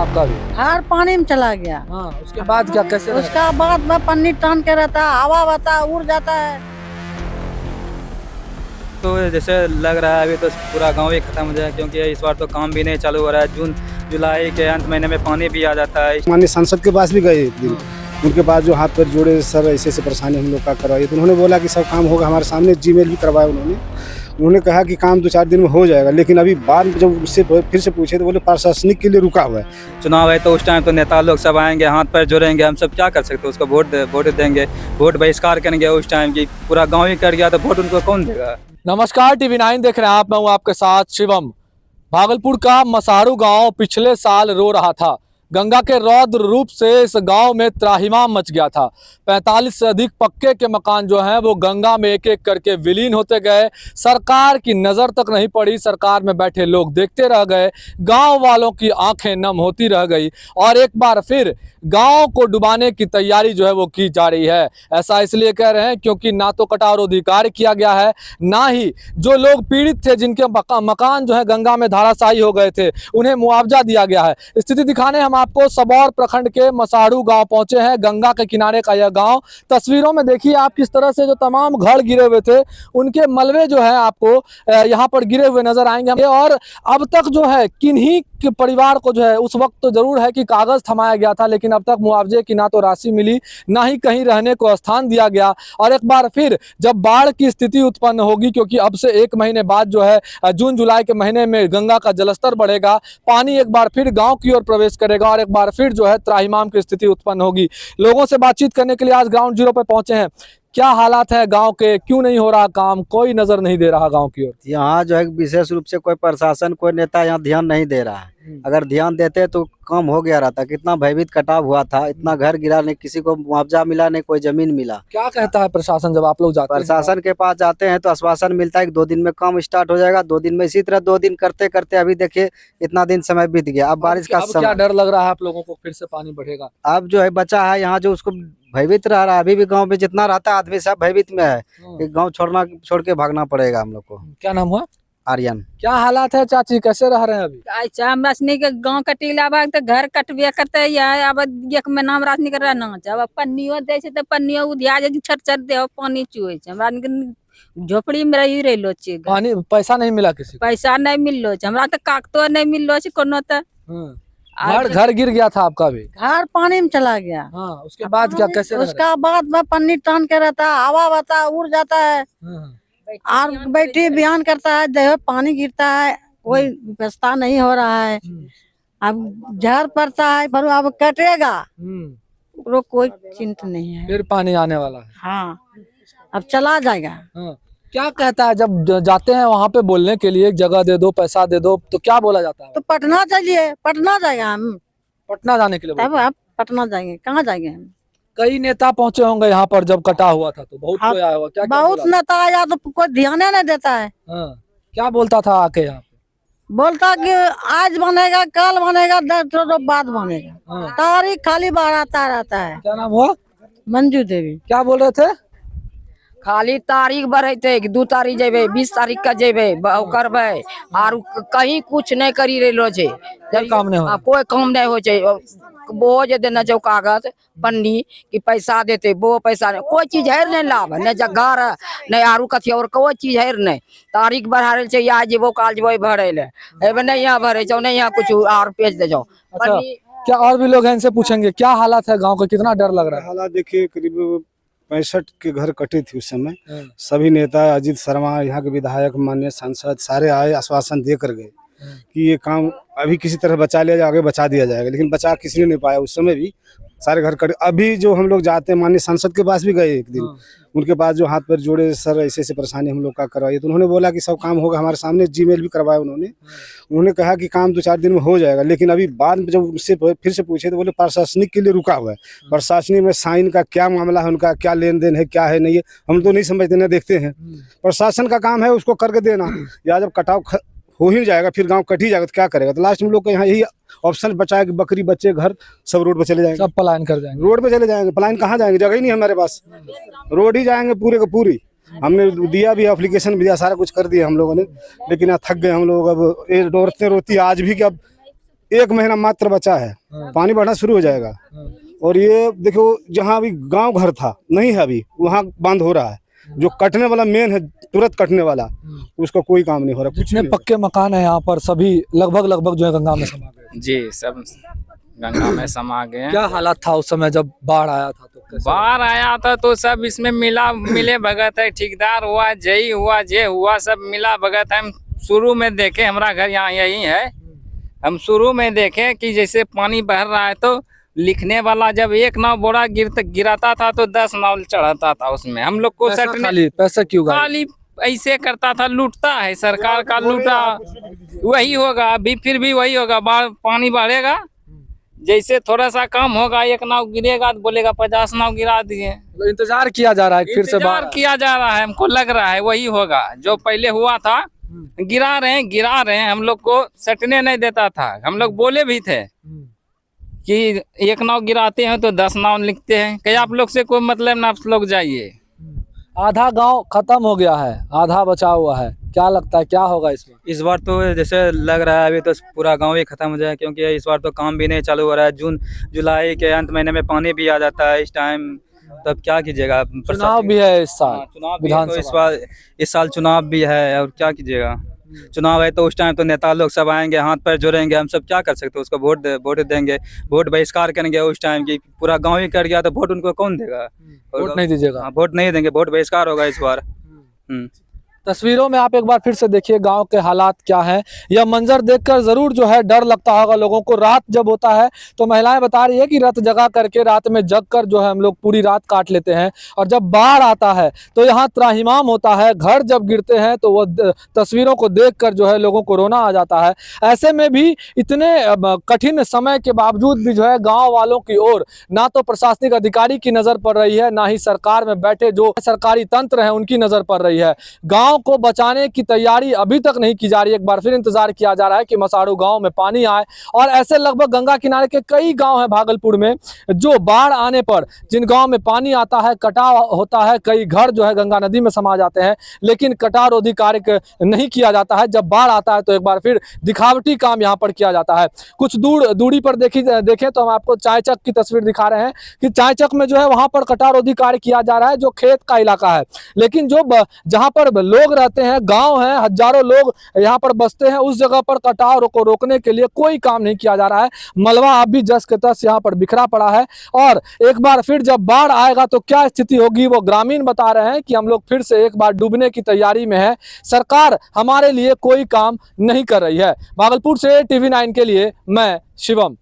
आपका भी? घर पानी में चला गया। हाँ, उसके बाद क्या कैसे रहा? उसका बाद में पन्नी टान के रहता है, हवा बता उड़ जाता है। तो जैसे लग रहा है अभी तो पूरा गांव ही खत्म हो जाएगा, क्योंकि इस बार तो काम भी नहीं चालू हो रहा है। जून जुलाई के अंत महीने में पानी भी आ जाता है। माननीय सांसद के पास भी गए एक दिन, उनके पास जो हाथ पर जोड़े, सर ऐसे ऐसे परेशानी हम लोग का करवाइए, तो उन्होंने बोला कि सब काम होगा। हमारे सामने जीमेल भी करवाया उन्होंने कहा कि काम 2-4 दिन में हो जाएगा, लेकिन अभी बाद में जब उससे फिर से पूछे तो बोले प्रशासनिक के लिए रुका हुआ है। चुनाव है तो उस टाइम तो नेता लोग सब आएंगे, हाथ पैर जोड़ेंगे, हम सब क्या कर सकते हैं? उसको वोट देंगे, वोट बहिष्कार करेंगे। उस टाइम की पूरा गाँव ही कर गया तो वोट उनको कौन देगा? नमस्कार, TV9 देख रहे हैं आप। मैं हूं आपके साथ शिवम। भागलपुर का मसारू गांव पिछले साल रो रहा था। गंगा के रौद्र रूप से इस गांव में त्राहिमाम मच गया था। 45 से अधिक पक्के के मकान जो हैं वो गंगा में एक एक करके विलीन होते गए। सरकार की नज़र तक नहीं पड़ी, सरकार में बैठे लोग देखते रह गए। गांव वालों की आंखें नम होती रह गई और एक बार फिर गांव को डुबाने की तैयारी जो है वो की जा रही है। ऐसा इसलिए कह रहे हैं क्योंकि ना तो कटाव रोधी कार्य किया गया है, ना ही जो लोग पीड़ित थे, जिनके मकान जो है गंगा में धाराशायी हो गए थे, उन्हें मुआवजा दिया गया है। स्थिति दिखाने हम आपको सबौर प्रखंड के मसारू गांव पहुंचे हैं। गंगा के किनारे का यह गांव, तस्वीरों में देखिए आप किस तरह से जो तमाम घर गिरे हुए थे उनके मलबे जो है आपको यहाँ पर गिरे हुए नजर आएंगे। और अब तक जो है किन्हीं के परिवार को जो है उस वक्त तो जरूर है कि कागज थमाया गया था, लेकिन अब तक मुआवजे की ना तो राशि मिली, ना ही कहीं रहने को स्थान दिया गया। और एक बार फिर जब बाढ़ की स्थिति उत्पन्न होगी, क्योंकि अब से 1 महीने बाद जो है जून जुलाई के महीने में गंगा का जलस्तर बढ़ेगा, पानी एक बार फिर गांव की ओर प्रवेश करेगा और एक बार फिर जो है त्राहिमाम की स्थिति उत्पन्न होगी। लोगों से बातचीत करने के लिए आज ग्राउंड जीरो पे पहुंचे हैं। क्या हालात है गांव के, क्यों नहीं हो रहा काम, कोई नजर नहीं दे रहा गांव की ओर? यहाँ जो है विशेष रूप से कोई प्रशासन, कोई नेता यहाँ ध्यान नहीं दे रहा है। अगर ध्यान देते तो कम हो गया रहता। कितना भयभीत कटाव हुआ था, इतना घर गिरा, नहीं किसी को मुआवजा मिला, नहीं कोई जमीन मिला। क्या कहता है प्रशासन जब आप लोग जाते हैं? प्रशासन के पास जाते हैं तो आश्वासन मिलता है कि 2 दिन में काम स्टार्ट हो जाएगा, 2 दिन में। इसी तरह 2 दिन करते करते अभी देखिए इतना दिन समय बीत गया। अब बारिश का समय, क्या डर लग रहा है आप लोगों को फिर से पानी बढ़ेगा? अब जो है बचा है यहाँ जो उसको भयभीत रह रहा है। अभी भी गाँव में जितना रहता है आदमी सब भयभीत में है कि गाँव छोड़ के भागना पड़ेगा हम लोग को। क्या नाम हुआ? आर्यन। क्या हालात है चाची, कैसे रह रहे हैं अभी? अच्छा हम रसनी के गांव कटीला बाग तो घर कटबे करते या अब एक में नाम रसनी कर ना अब पन्नियो दे छे तो पन्नियो उधिया जे छर दे पानी चुए छे। हमरा झोपड़ी में रही रहलो छे, पानी पैसा नहीं मिला किसी को? पैसा नहीं मिललो छे हमरा, तो कागतो नहीं मिललो छे कोनो। तो घर गिर गया था आपका भी? घर पानी में चला गया। हाँ, उसके बाद क्या कैसे रह रहे? उसका बाद में पन्नी टान के रहता है, हवा बता उड़ जाता है और बैठी बयान करता है, देह पानी गिरता है, कोई व्यवस्था नहीं हो रहा है। अब झड़ पड़ता है पर अब कटेगा, वो कोई चिंता नहीं है। फिर पानी आने वाला है। हाँ अब चला जाएगा। हाँ। क्या कहता है जब जाते हैं वहाँ पे बोलने के लिए, एक जगह दे दो, पैसा दे दो, तो क्या बोला जाता है? तो पटना चलिए, पटना जाएगा हम। पटना जाने के लिए तब आप पटना जाएंगे, कहाँ जाएंगे हम? कई नेता पहुंचे होंगे यहाँ पर जब कटा हुआ था, तो बहुत हाँ, कोई आया होगा। क्या बहुत नेता आया तो कोई ध्यान नहीं देता है। हाँ, क्या बोलता था आके यहाँ पे? बोलता कि आज बनेगा, कल बनेगा, 10 रोज बाद बनेगा। हाँ। तारीख खाली बढ़ाता रहता है। क्या नाम हुआ? मंजू देवी। क्या बोल रहे थे? खाली तारीख बढ़े कि 2 तारीख जेबे, 20 तारीख का जेबे करबे और कहीं कुछ नहीं करी रहे छे। कोई काम नहीं हो? कोई काम नहीं हो छे। वो जे देना जो कागज पन्नी कि पैसा देते, वो पैसा नहीं, कोई चीज है नहीं लाभ, नहीं जगह नहीं आरू कथी और कोई चीज है नहीं। तारीख बढ़ा रहे छे, या जेबो काल जेबो भरे ले, एबे नहीं यहाँ भरे जाओ, नहीं यहाँ कुछ और पेज दे जाओ। अच्छा, क्या और भी लोग हैं, इनसे पूछेंगे क्या हालात है गाँव का, कितना डर लग रहा है? हालात देखिए, करीब 65 के घर कटे थे उस समय। सभी नेता, अजीत शर्मा, यहाँ के विधायक, माननीय सांसद सारे आए, आश्वासन दे कर गए कि ये काम अभी किसी तरह बचा लिया जाएगा, आगे बचा दिया जाएगा, लेकिन बचा किसी ने नहीं पाया। उस समय भी सारे घर कटे। अभी जो हम लोग जाते हैं, माननीय सांसद के पास भी गए एक दिन, उनके पास जो हाथ पर जोड़े, सर ऐसे ऐसे परेशानी हम लोग का करवाइए, तो उन्होंने बोला कि सब काम होगा। हमारे सामने जीमेल भी करवाया उन्होंने कहा कि काम 2-4 दिन में हो जाएगा, लेकिन अभी बाद में जब उससे फिर से पूछे तो बोले प्रशासनिक के लिए रुका हुआ है। प्रशासनिक में साइन का क्या मामला है, उनका क्या लेन देन है, क्या है नहीं है, हम तो नहीं समझते, ना देखते हैं। प्रशासन का काम है उसको करके देना, या जब कटाव हो ही जाएगा, फिर गांव कट ही जाएगा तो क्या करेगा? तो लास्ट में लोग को यहाँ यही ऑप्शन बचा है कि बकरी बच्चे घर सब रोड पे चले जाएंगे, सब पलायन कर जाएंगे। रोड पे चले जाएंगे। पलायन कहाँ जाएंगे? जगह ही नहीं है हमारे पास, रोड ही जाएंगे पूरे का पूरी। हमने दिया भी, एप्लीकेशन भी दिया, सारा कुछ कर दिया हम लोगों ने, लेकिन यहाँ थक गए हम लोग। अब ये रोते रोती आज भी कि अब 1 महीना मात्र बचा है, पानी बढ़ना शुरू हो जाएगा। और ये देखो जहाँ अभी गांव घर था नहीं है, अभी वहाँ बांध हो रहा है। जो कटने वाला मेन है, तुरंत कटने वाला, उसका कोई काम नहीं हो रहा। जितने पक्के मकान है यहाँ पर सभी लगभग जो है गंगा में समा गए। जी सब गंगा में समा गए हैं। क्या हालात था उस समय जब बाढ़ आया था? तो कैसे? बाढ़ आया था तो सब इसमें मिले भगत है, ठेकेदार हुआ, जई हुआ, जे हुआ, सब मिला भगत है। हम शुरू में देखे, हमारा घर यहाँ यही है, हम शुरू में देखे कि जैसे पानी बह रहा है तो लिखने वाला जब 1 नाव बोरा गिराता था तो 10 नाव चढ़ाता था उसमें। हम लोग को सटने पैसा क्यों गायब? खाली ऐसे करता था, लूटता है, सरकार का लूटा वही होगा। अभी फिर भी वही होगा, पानी बढ़ेगा, जैसे थोड़ा सा कम होगा, 1 नाव गिरेगा तो बोलेगा 50 नाव गिरा दिए। तो इंतजार किया जा रहा है फिर से इंतजार बाढ़? किया जा रहा है, हमको लग रहा है वही होगा जो पहले हुआ था। गिरा रहे हैं, हम लोग को सटने नहीं देता था। हम लोग बोले भी थे कि 1 नाव गिराते हैं तो 10 नाव लिखते हैं, क्या आप लोग से कोई मतलब ना, आप लोग जाइए। आधा गांव खत्म हो गया है, आधा बचा हुआ है। क्या लगता है क्या होगा इसमें? इस बार तो जैसे लग रहा है अभी तो पूरा गांव ही खत्म हो जाए, क्योंकि इस बार तो काम भी नहीं चालू हो रहा है। जुलाई के अंत महीने में पानी भी आ जाता है इस टाइम, तब क्या कीजिएगा? चुनाव भी है इस साल, चुनाव भी है, तो इस साल चुनाव भी है, और क्या कीजिएगा? चुनाव है तो उस टाइम तो नेता लोग सब आएंगे, हाथ पैर जोड़ेंगे, हम सब क्या कर सकते हैं? उसको वोट देंगे, वोट बहिष्कार करेंगे उस टाइम की। पूरा गांव ही कर गया तो वोट उनको कौन देगा? वोट नहीं दीजिएगा? हाँ, वोट नहीं देंगे, वोट बहिष्कार होगा इस बार। तस्वीरों में आप एक बार फिर से देखिए गांव के हालात क्या हैं। यह मंजर देखकर जरूर जो है डर लगता होगा लोगों को। रात जब होता है तो महिलाएं बता रही है कि रात जगा करके, रात में जग कर जो है हम लोग पूरी रात काट लेते हैं, और जब बाढ़ आता है तो यहाँ त्राहिमाम होता है। घर जब गिरते हैं तो वो तस्वीरों को देखकर जो है लोगों को रोना आ जाता है। ऐसे में भी इतने कठिन समय के बावजूद भी जो है गाँव वालों की ओर ना तो प्रशासनिक अधिकारी की नजर पड़ रही है, ना ही सरकार में बैठे जो सरकारी तंत्र है उनकी नजर पड़ रही है। गाँव को बचाने की तैयारी अभी तक नहीं की जा रही है। एक बार फिर इंतजार किया जा रहा है कि मसाड़ू गांव में पानी आए, और ऐसे लगभग गंगा किनारे के कई गांव हैं भागलपुर में जो बाढ़ आने पर, जिन गांव में पानी आता है, कटाव होता है, कई घर जो है गंगा नदी में समा जाते हैं, लेकिन कटाव रोधी कार्य नहीं किया जाता है। जब बाढ़ आता है तो एक बार फिर दिखावटी काम यहाँ पर किया जाता है। कुछ दूरी पर देखें तो हम आपको चायचक की तस्वीर दिखा रहे हैं कि चायचक में जो है वहां पर कटाव रोधी कार्य किया जा रहा है, जो खेत का इलाका है, लेकिन जो जहां पर लोग रहते हैं, गांव हैं, हजारों लोग यहाँ पर बसते हैं, उस जगह पर कटाव को रोकने के लिए कोई काम नहीं किया जा रहा है। मलबा अब भी जस के तस यहाँ पर बिखरा पड़ा है, और एक बार फिर जब बाढ़ आएगा तो क्या स्थिति होगी वो ग्रामीण बता रहे हैं कि हम लोग फिर से एक बार डूबने की तैयारी में है। सरकार हमारे लिए कोई काम नहीं कर रही है। भागलपुर से TV9 के लिए मैं शिवम।